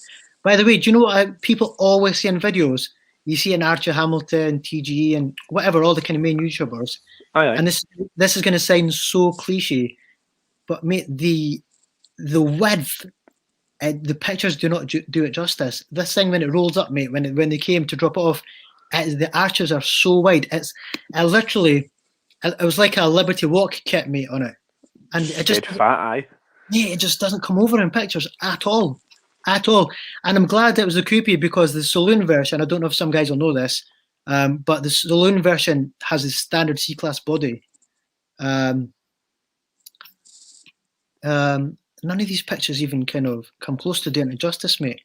By the way, do you know what people always see in videos? You see an Archer Hamilton, TGE, and whatever, all the kind of main YouTubers. Aye. And this is going to sound so cliche, but mate, the width, the pictures do not do it justice. This thing when it rolls up, mate, when they came to drop it off, the arches are so wide. It was like a Liberty Walk kit, mate, on it, and it just Dead fat eye. yeah, it just doesn't come over in pictures at all. at all. And I'm glad it was the coupe because the saloon version, I don't know if some guys will know this, but the saloon version has a standard C-Class body. None of these pictures even kind of come close to doing it justice, mate.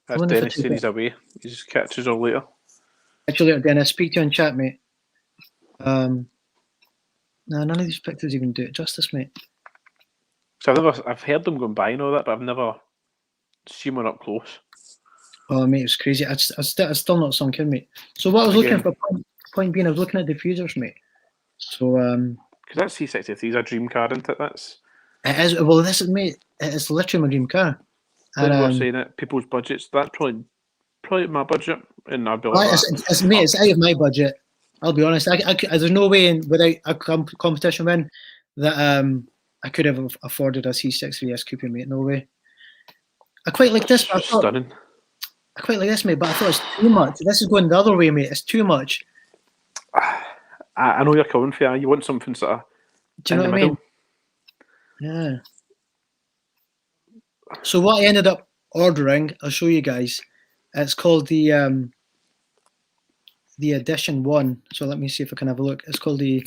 That's Dennis saying he's away. He just catches all later. Actually, Dennis, speak to you in chat, mate. No, none of these pictures even do it justice, mate. So I've heard them going by and all that, but I've never seen one up close. Oh, mate, it's crazy. I still not sunk in, mate. So what I was looking for, point being, I was looking at diffusers, mate. So, because that C63 is a dream car, isn't it? It is. Well, this is, mate. It is literally my dream car. Like we're saying it, people's budgets. That's probably my budget, and I'd be like, mate, it's out of my budget. I'll be honest. There's no way without a competition win that I could have afforded a C63 S Coupe, mate. No way. I quite like this. Stunning. I quite like this, mate, but I thought it's too much. This is going the other way, mate. It's too much. I know you're coming for you. Want something sort of. Do you know what I mean? Yeah. So what I ended up ordering, I'll show you guys. It's called the Edition 1. So let me see if I can have a look. It's called the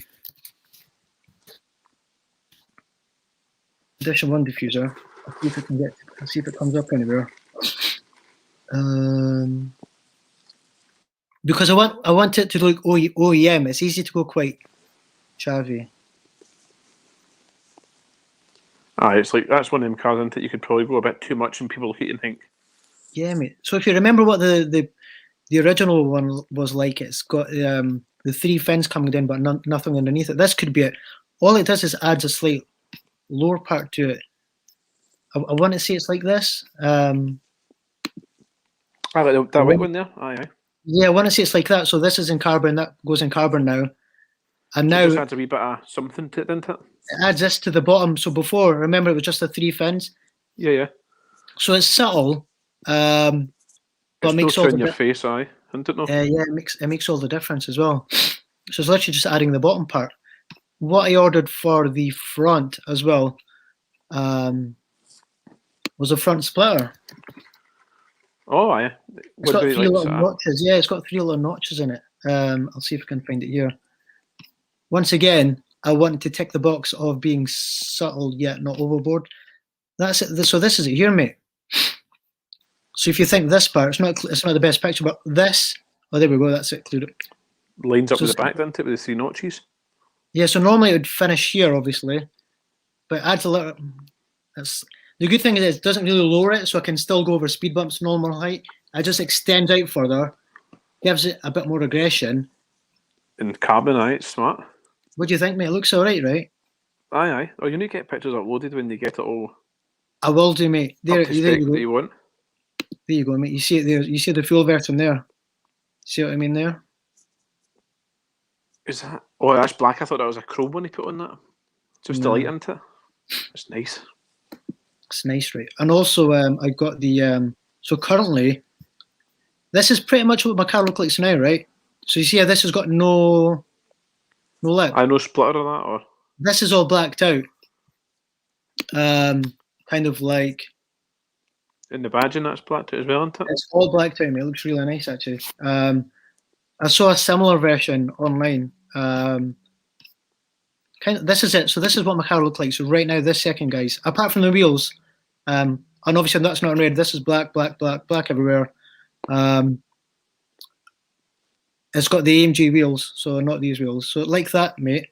Edition 1 diffuser. I'll see if I can get. I'll see if it comes up anywhere. Because I want it to look OEM. It's easy to go quite chavvy. It's like that's one of them cars, isn't it? You could probably go a bit too much, and people look at you and think, "Yeah, mate." So if you remember what the original one was like, it's got the 3 fins coming down, but nothing underneath it. This could be it. All it does is adds a slight lower part to it. I want to say it's like this. like that white one there. Aye. Yeah, I want to say it's like that. So this is in carbon. That goes in carbon now. And now it just adds a wee bit of something to it, didn't it? It adds this to the bottom. So before, remember, it was just the 3 fins. Yeah. So it's subtle, but it makes all in your face, aye, isn't it? No. Yeah, it makes all the difference as well. So it's literally just adding the bottom part. What I ordered for the front as well was a front splitter. Oh, aye. It's got 3 little notches. Yeah, it's got 3 little notches in it. I'll see if I can find it here. Once again, I wanted to tick the box of being subtle yet not overboard. That's it. So this is it here, mate. So if you think this part, it's not the best picture, but this. Oh, there we go. That's it. Cleared it. Lines up with the back, didn't it, with the 3 notches? Yeah. So normally it would finish here, obviously, but it adds a little. The good thing is it doesn't really lower it, so I can still go over speed bumps normal height. I just extend out further, gives it a bit more aggression. In carbon, aye, it's smart. What do you think, mate? It looks all right, right? Aye. Oh, you need to get pictures uploaded when you get it all. I will do, mate. There you go. That you want. There you go, mate. You see it there. You see the full version there. See what I mean there? Is that? Oh, that's black. I thought that was a chrome one he put on that. Just a light into it. It's nice. It's nice, right? And also, I got the. So currently, this is pretty much what my car looks like now, right? So you see how this has got no lip. I no splitter on that, or this is all blacked out. Kind of like. In the badging, that's blacked out as well, isn't it? It's all blacked out, mate. It looks really nice, actually. I saw a similar version online. This is it. So this is what my car looked like. So right now, this second, guys, apart from the wheels, and obviously that's not in red. This is black everywhere. It's got the AMG wheels, so not these wheels. So like that, mate.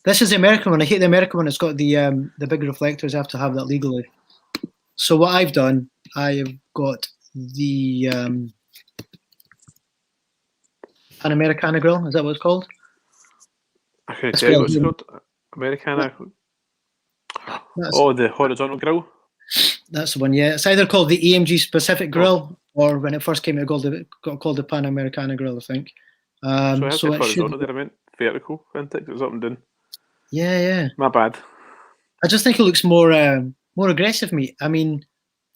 This is the American one. I hate the American one. It's got the big reflectors. I have to have that legally. So what I've done, I have got the Panamericana grill. Is that what it's called? I can tell you what it's called. Americana. The horizontal grill. That's the one, yeah. It's either called the AMG specific grill, or when it first came out, it got called the Panamericana grill, I think. So I have the horizontal there, I meant vertical, isn't it? It was up and down. Yeah. My bad. I just think it looks more aggressive, mate. I mean,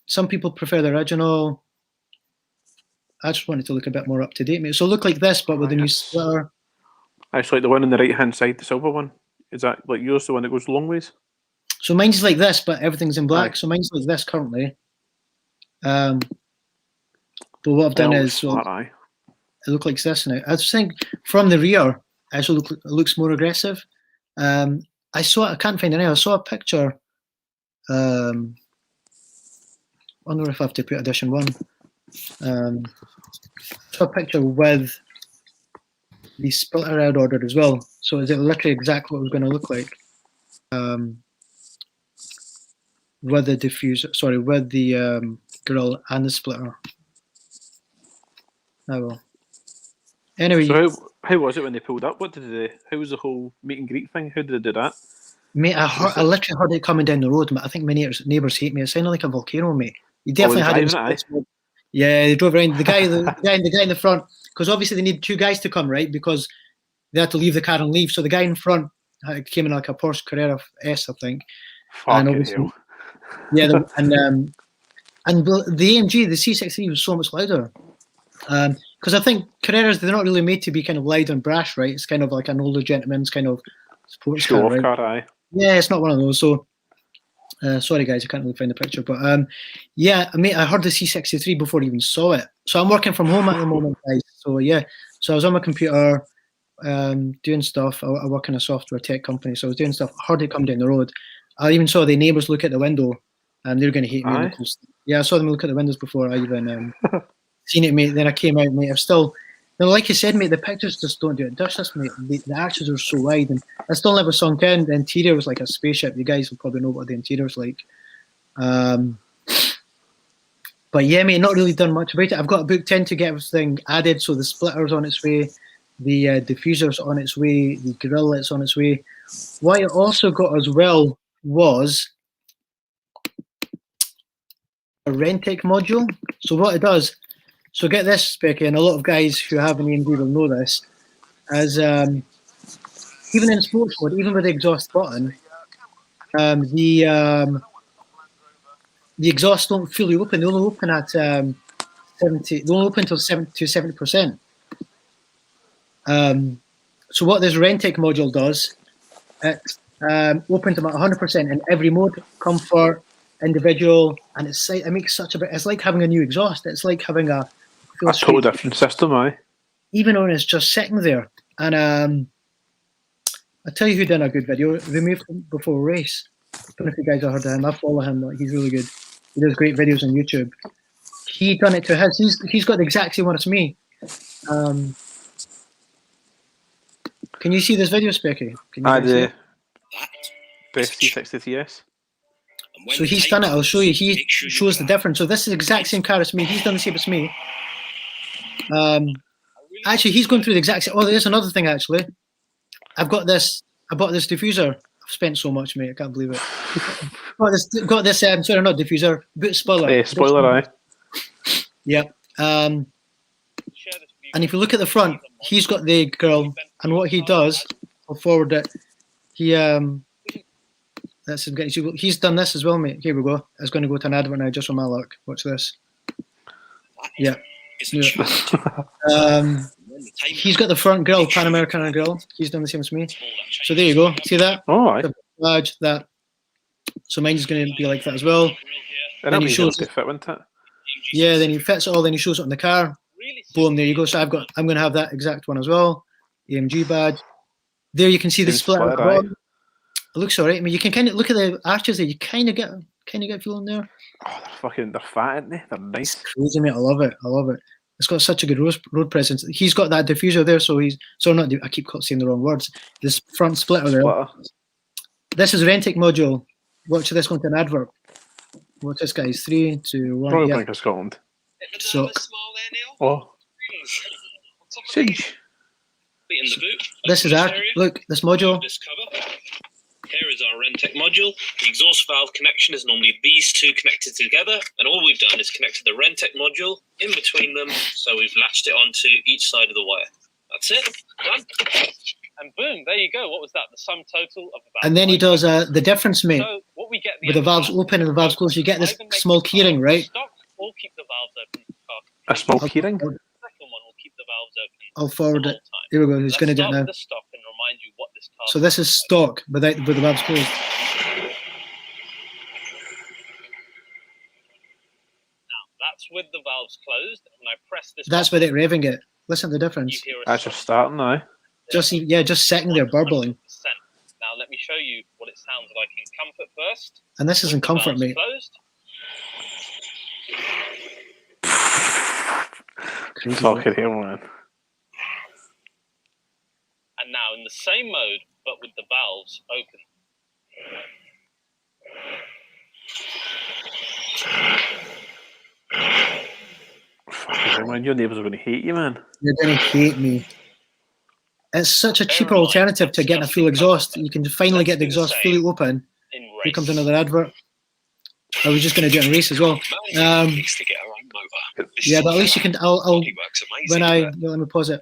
some people prefer the original. I just wanted to look a bit more up to date, mate. So look like this, but with a new splitter. Actually, like the one on the right hand side, the silver one. Is that like yours, the one that goes long ways? So mine's like this, but everything's in black. Aye. So mine's like this currently. But what I've done Well, is smart eye. it looks like this now. I just think from the rear, it actually looks more aggressive. I can't find it now. I saw a picture. I wonder if I have to put edition 1. Saw a picture with the splitter I had ordered as well. So is it literally exactly what it was going to look like? With the diffuser, sorry, with the grill and the splitter. Oh well. Anyway, So how was it when they pulled up? What did they? How was the whole meet and greet thing? How did they do that? mate, I literally heard it coming down the road. I think my neighbours hate me. It sounded like a volcano, mate. You definitely had it. Yeah, they drove around. The guy in the front, because obviously they need 2 guys to come, right? Because they had to leave the car and leave. So the guy in front came in like a Porsche Carrera S, I think. Fucking hell. Yeah, and the AMG, the C63 was so much louder. Because I think Carreras, they're not really made to be kind of loud and brash, right? It's kind of like an older gentleman's kind of sports Show car, off right? car, aye. Yeah, it's not one of those. So, sorry guys, I can't really find the picture. But yeah, I heard the C63 before I even saw it. So I'm working from home at the moment, guys. So yeah, so I was on my computer doing stuff. I work in a software tech company, so I was doing stuff. I heard it come down the road. I even saw the neighbours look at the window, and they're going to hate me. Yeah, I saw them look at the windows before I even seen it, mate. Then I came out, mate. I'm still, like you said, mate. The pictures just don't do it justice, mate. The arches are so wide, and I still never sunk in. The interior was like a spaceship. You guys will probably know what the interior's like. But yeah, mate, not really done much about it. I've got a book 10 to get everything added. So the splitter's on its way, the diffuser's on its way, the grill is on its way. What I also got as well was a Rentec module. So what it does, so get this, Becky, and a lot of guys who have an AMG will know this, as even in sports mode, even with the exhaust button, the exhaust don't fully open. They only open at 70. They only open until 70%. So what this Rentec module does, it opens them at 100% in every mode: comfort, individual, and it makes such a bit. It's like having a new exhaust. It's like having a totally different system, aye. Even when it's just sitting there. And I tell you who done a good video. Removed before race. I don't know if you guys have heard of him. I follow him. He's really good. He does great videos on YouTube. He done it to his. He's got the exact same one as me. Can you see this video, Specky? The best C63S. So he's done it. I'll show you. He shows the difference. So this is the exact same car as me. He's done the same as me. Actually, he's going through the exact same. Oh, there's another thing. Actually, I bought this diffuser. I've spent so much, mate. I can't believe it. got this. Sorry, not diffuser. Boot spoiler. Spoiler, aye. Yep. And if you look at the front, he's got the grill, and what he does, I'll forward it. He's done this as well, mate. Here we go. It's going to go to an advert now, just for my luck. Watch this. Yeah. He's got the front grill, Pan American grill. He's done the same as me. So there you go. See that? Oh, right. Badge, that. So mine's going to be like that as well. And he shows it fit, wouldn't it? Yeah, then he fits it all. Then he shows it on the car. Boom, there you go. So I'm going to have that exact one as well. AMG badge. There you can see the split. It looks alright. I mean, you can kind of look at the arches there. You kind of get feeling there. Oh, they're fat, aren't they? They're nice. It's crazy, mate. I love it. It's got such a good road presence. He's got that diffuser there, so I keep saying the wrong words. This front splitter there. This is a Rentec module. Watch this going to an advert. Watch this, guys. 3, 2, 1. Royal Bank of Scotland. So, Singe. This is this module. Here is our Rentec module. The exhaust valve connection is normally these two connected together, and all we've done is connected the Rentec module in between them, so we've latched it onto each side of the wire. That's it. Done. And boom, there you go. What was that? The sum total of about. And then he does the difference, mate. So what we get with the valves open and the valves closed, you get this small keyring, right? Stock or keep the valves open. A small keyring. The second one will keep the valves open. I'll forward it. Here we go. He's going to do it now. The stock and remind you what this car. So this is stock with the valves closed. Now that's with the valves closed. When I press this That's button, with it revving it. Listen to the difference. you hear a That's just starting now. Just sitting there burbling. 100%. Now let me show you what it sounds like in comfort first. And this isn't With the comfort, valves mate. Closed. Crazy, Fucking hell, man. And now in the same mode, but with the valves open. Fucking hell, man. Your neighbours are going to hate you, man. You're going to hate me. It's such a cheaper alternative to getting a full exhaust. You can finally get the exhaust fully open. Here comes another advert. I was just going to do it in race as well. Yeah, but at least you can. I'll when I let me pause it.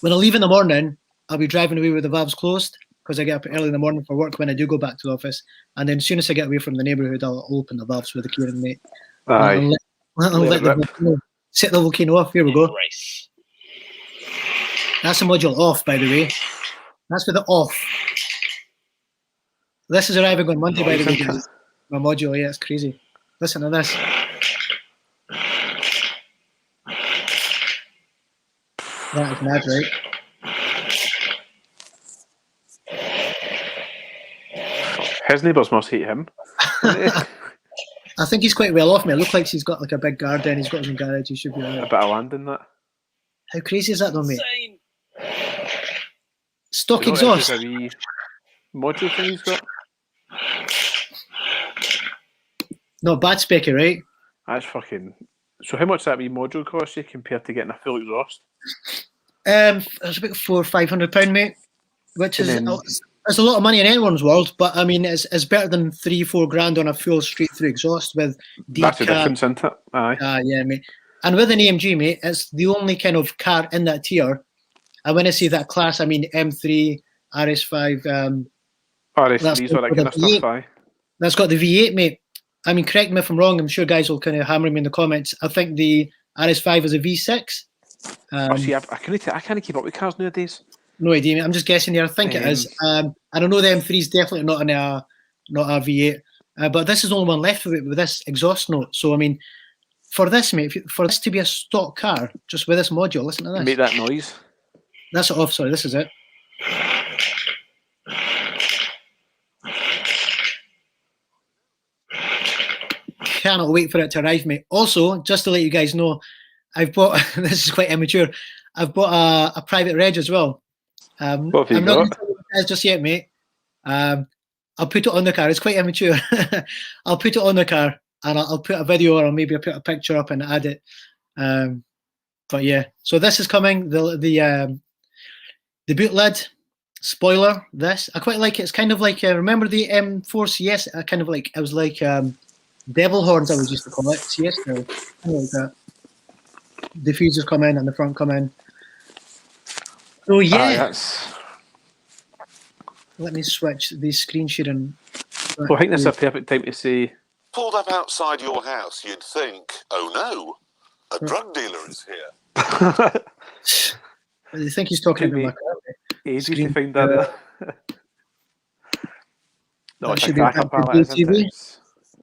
When I leave in the morning, I'll be driving away with the valves closed because I get up early in the morning for work when I do go back to the office. And then as soon as I get away from the neighbourhood, I'll open the valves with the keyring, mate. Aye. I'll let the volcano, set the volcano off. Here we go. That's the module off, by the way. That's with it off. This is arriving on Monday, by the way. Guys. My module, yeah, it's crazy. Listen to this. That is mad, right? His neighbours must hate him. I think he's quite well off, mate. It looks like he's got like a big garden. He's got his own garage. He should be A alright. bit of land in that. How crazy is that, though, mate? Stock You know, it's exhaust. just a wee module thing he's got. Not bad specky, right? That's fucking. So how much that wee module cost you compared to getting a full exhaust? It's about £400-500, mate. Which is And then- it's a lot of money in anyone's world, but I mean, it's better than 3-4 grand on a full straight through exhaust with That's the deep difference, isn't it? Aye. yeah, mate. And with an AMG, mate, it's the only kind of car in that tier. And when I say that class, I mean M3, RS5. RS3s, all that kind of stuff, aye. That's got the V8, mate. I mean, correct me if I'm wrong. I'm sure guys will kind of hammer me in the comments. I think the RS5 is a V6. See, I can't keep up with cars nowadays. No idea, mate. I'm just guessing here. I think it is. And I know the M3 is definitely not a V8. But this is the only one left of it with this exhaust note. So, I mean, for this, mate, for this to be a stock car, just with this module, listen to this. Make that noise. That's it off. Sorry, this is it. Cannot wait for it to arrive, mate. Also, just to let you guys know, I've bought, this is quite immature, I've bought a private reg as well. What have you I'm not got? going to tell you what it is just yet, mate. I'll put it on the car. It's quite immature. I'll put it on the car and I'll put a video or maybe I'll put a picture up and add it. But yeah, so this is coming. The boot lid spoiler. This I quite like it. It's kind of like remember the M4 CS? Kind of like it was like devil horns. I was used to call it CS style. Kind of like that. Diffusers come in and the front come in. So yeah. Let me switch the screen sharing. Well, I think this is a perfect time to say. Pulled up outside your house, you'd think, oh no, a drug dealer is here. I think he's talking about my car. Ages Screen, to find that. No, that it's a should be cracker, up to pal, date isn't it? TV.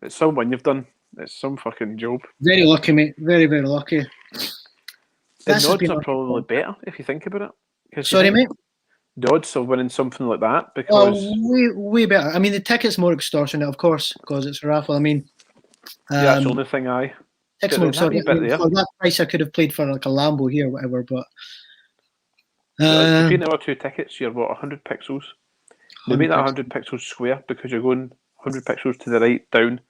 It's someone you've done. It's some fucking job. Very lucky, mate. Very, very lucky. The This has odds been are a- probably better if you think about it. 'Cause you Sorry, think mate. The odds of winning something like that Oh, because way better. I mean, the ticket's more extortionate, of course, because it's a raffle. I mean, that's the only thing I. ticket's but more there's that wee extortionate. bit there. For that price, I could have played for like a Lambo here, or whatever. But Between the other two tickets, you're what 100 pixels. They make that 100 pixels square because you're going 100 pixels to the right, down,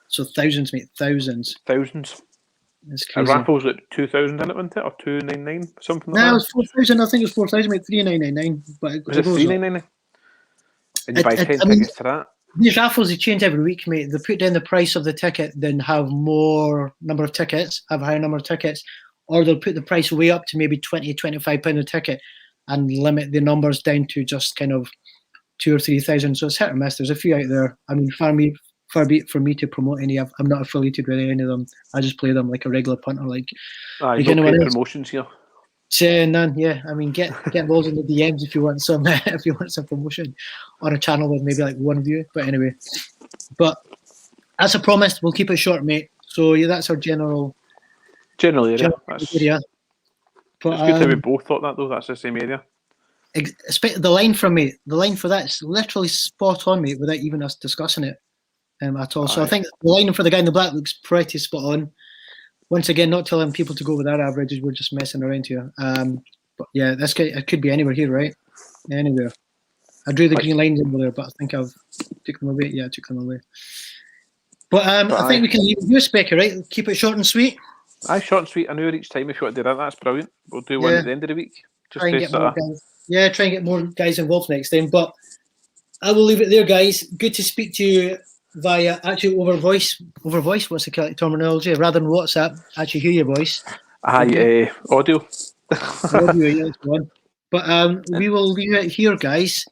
so thousands, mate, thousands. thousands. It's A crazy. raffle's like 2,000 in it, wasn't it, or 299, something like No, it that. was 4,000. I think it was 4,000, mate. 3,999. But Was it goes up. 399? And you buy 10 I mean- tickets to that. These raffles, they change every week, mate. They put down the price of the ticket, then have more number of tickets, have a higher number of tickets, or they'll put the price way up to maybe £20-25 a ticket and limit the numbers down to just kind of 2,000 or 3,000. So it's hit or miss. There's a few out there. I mean, far be it for me to promote any. I'm not affiliated with any of them. I just play them like a regular punter. Like Aye, Like no anyone paid else? promotions here. none. Yeah, I mean, get involved in the DMs if you want some if you want some promotion on a channel with maybe like one view. But anyway, but as I promised, we'll keep it short, mate. So yeah, that's our general General area. General That's, area. But, it's good how we both thought that, though. That's the same area. The line from me, the line for that's literally spot on, mate, without even us discussing it at all. So I think the line for the guy in the black looks pretty spot on. Once again, not telling people to go with our averages, we're just messing around here. But yeah, this guy, it could be anywhere here, right? Anywhere. I drew the green lines over there, but I think I've took them away. Yeah, I took them away. But I think we can leave you, Specky, right? Keep it short and sweet. Aye, short and sweet. An hour each time if you want to do that. That's brilliant. We'll do one at the end of the week. Just try and get more guys. Yeah, try and get more guys involved next time. But I will leave it there, guys. Good to speak to you via actually over voice. What's the correct terminology? Rather than WhatsApp, actually hear your voice. Aye, audio. Audio, yeah, that's one. But we will leave it here, guys.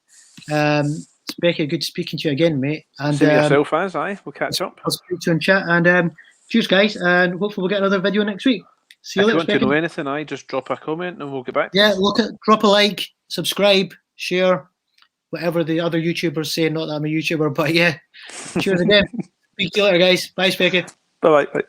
Becky, good speaking to you again, mate. And see yourself, as aye. We'll catch up. I'll speak to you in chat. And cheers, guys. And hopefully we'll get another video next week. See you later. If you want to know anything, aye, just drop a comment and we'll get back. Yeah, drop a like, subscribe, share, whatever the other YouTubers say. Not that I'm a YouTuber, but yeah. Cheers again. Speak to you later, guys. Bye, Specky. Bye-bye. Bye.